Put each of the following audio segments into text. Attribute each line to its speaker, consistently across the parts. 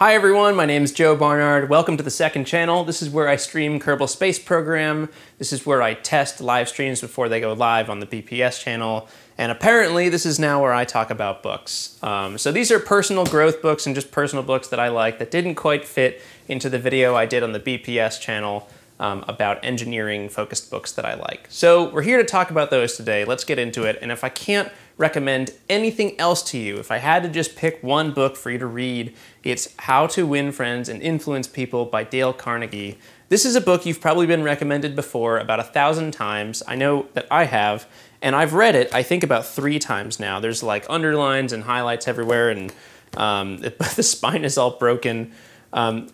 Speaker 1: Hi everyone, my name is Joe Barnard. Welcome to the second channel. This is where I stream Kerbal Space Program. This is where I test live streams before they go live on the BPS channel. And apparently this is now where I talk about books. So these are personal growth books and just personal books that I like that didn't quite fit into the video I did on the BPS channel about engineering focused books that I like. So we're here to talk about those today. Let's get into it. And if I can't recommend anything else to you, if I had to just pick one book for you to read, it's How to Win Friends and Influence People by Dale Carnegie. This is a book you've probably been recommended before about 1,000 times. I know that I have, and I've read it, I think, about 3 times now. There's like underlines and highlights everywhere, and the spine is all broken.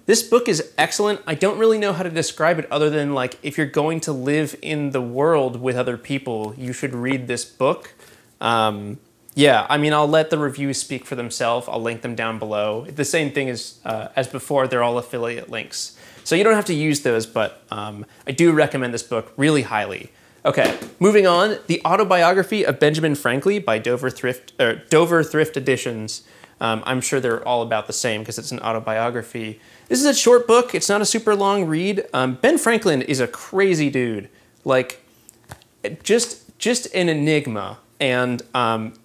Speaker 1: This book is excellent. I don't really know how to describe it other than like if you're going to live in the world with other people, you should read this book. Yeah, I mean, I'll let the reviews speak for themselves. I'll link them down below. The same thing as before, they're all affiliate links. So you don't have to use those, but I do recommend this book really highly. Okay, moving on, The Autobiography of Benjamin Franklin by Dover Thrift Editions. I'm sure they're all about the same because it's an autobiography. This is a short book. It's not a super long read. Ben Franklin is a crazy dude. Like, just an enigma. And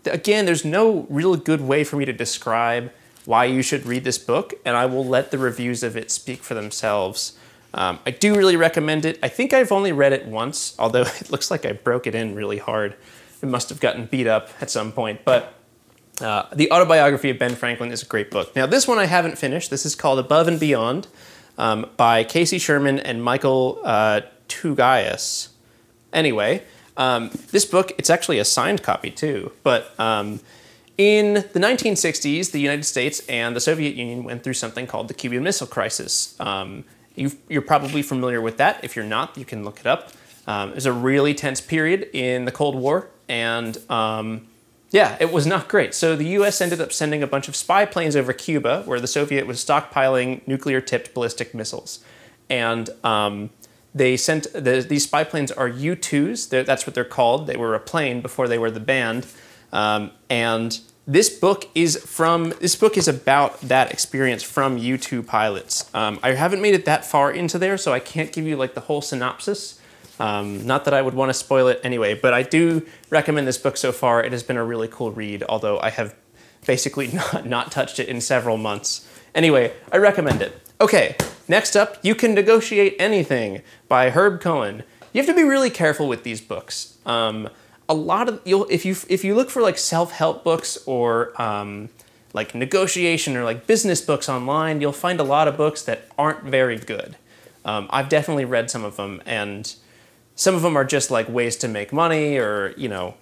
Speaker 1: again, there's no real good way for me to describe why you should read this book, and I will let the reviews of it speak for themselves. I do really recommend it. I think I've only read it once, although it looks like I broke it in really hard. It must have gotten beat up at some point, but The Autobiography of Ben Franklin is a great book. Now, this one I haven't finished. This is called Above and Beyond by Casey Sherman and Michael Tugaias. Anyway, this book, it's actually a signed copy too, but in the 1960s, the United States and the Soviet Union went through something called the Cuban Missile Crisis. You're probably familiar with that. If you're not, you can look it up. It was a really tense period in the Cold War, and yeah, it was not great. So the US ended up sending a bunch of spy planes over Cuba, where the Soviet was stockpiling nuclear-tipped ballistic missiles. And they sent, these spy planes are U-2s, that's what they're called. They were a plane before they were the band. And this book is about that experience from U-2 pilots. I haven't made it that far into there, so I can't give you like the whole synopsis. Not that I would want to spoil it anyway, but I do recommend this book so far. It has been a really cool read, although I have basically not touched it in several months. Anyway, I recommend it. Okay, next up, You Can Negotiate Anything by Herb Cohen. You have to be really careful with these books. A lot of, if you look for like self-help books or like negotiation or like business books online, you'll find a lot of books that aren't very good. I've definitely read some of them, and some of them are just like ways to make money or, you know.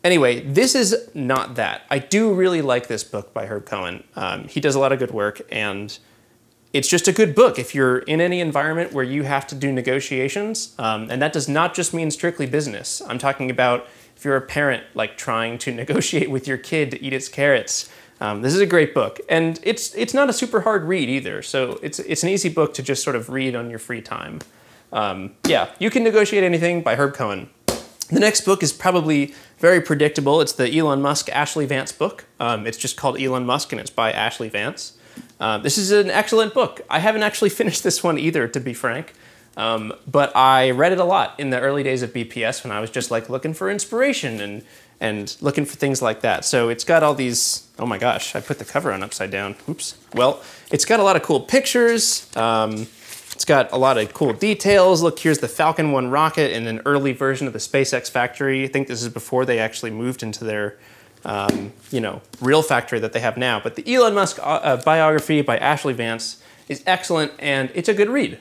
Speaker 1: Anyway, this is not that. I do really like this book by Herb Cohen. He does a lot of good work, and it's just a good book if you're in any environment where you have to do negotiations, and that does not just mean strictly business. I'm talking about if you're a parent like trying to negotiate with your kid to eat its carrots. This is a great book, and it's not a super hard read either, so it's an easy book to just sort of read on your free time. Yeah, You Can Negotiate Anything by Herb Cohen. The next book is probably very predictable. It's the Elon Musk Ashley Vance book. It's just called Elon Musk, and it's by Ashley Vance. This is an excellent book. I haven't actually finished this one either, to be frank, but I read it a lot in the early days of BPS when I was just like looking for inspiration and looking for things like that. So it's got all these, oh my gosh, I put the cover on upside down, oops. Well, it's got a lot of cool pictures. It's got a lot of cool details. Look, here's the Falcon 1 rocket in an early version of the SpaceX factory. I think this is before they actually moved into their you know, real factory that they have now. But the Elon Musk biography by Ashley Vance is excellent, and it's a good read.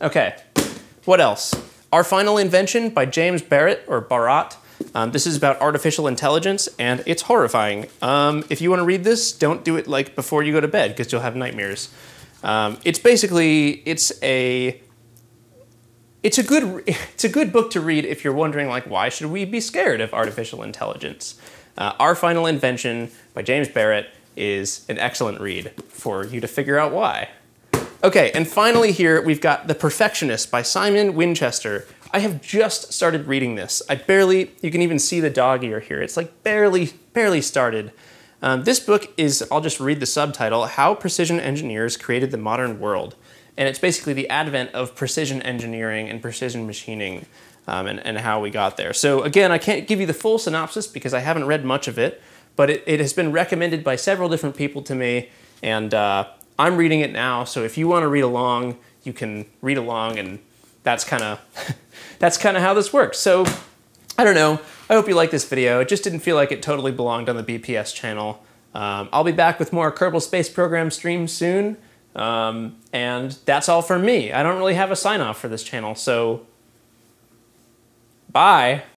Speaker 1: Okay, what else? Our Final Invention by James Barrett, or Barat. This is about artificial intelligence, and it's horrifying. If you want to read this, don't do it like before you go to bed, because you'll have nightmares. It's basically, it's a good book to read if you're wondering like, why should we be scared of artificial intelligence? Our Final Invention by James Barrett is an excellent read for you to figure out why. Okay, and finally here we've got The Perfectionist by Simon Winchester. I have just started reading this. You can even see the dog ear here. It's like barely started. This book is, I'll just read the subtitle, How Precision Engineers Created the Modern World. And it's basically the advent of precision engineering and precision machining and how we got there. So again, I can't give you the full synopsis because I haven't read much of it, but it has been recommended by several different people to me, and I'm reading it now, so if you want to read along, you can read along, and that's kind of that's kind of how this works. So I don't know. I hope you like this video. It just didn't feel like it totally belonged on the BPS channel. I'll be back with more Kerbal Space Program streams soon, and that's all from me. I don't really have a sign-off for this channel, so bye.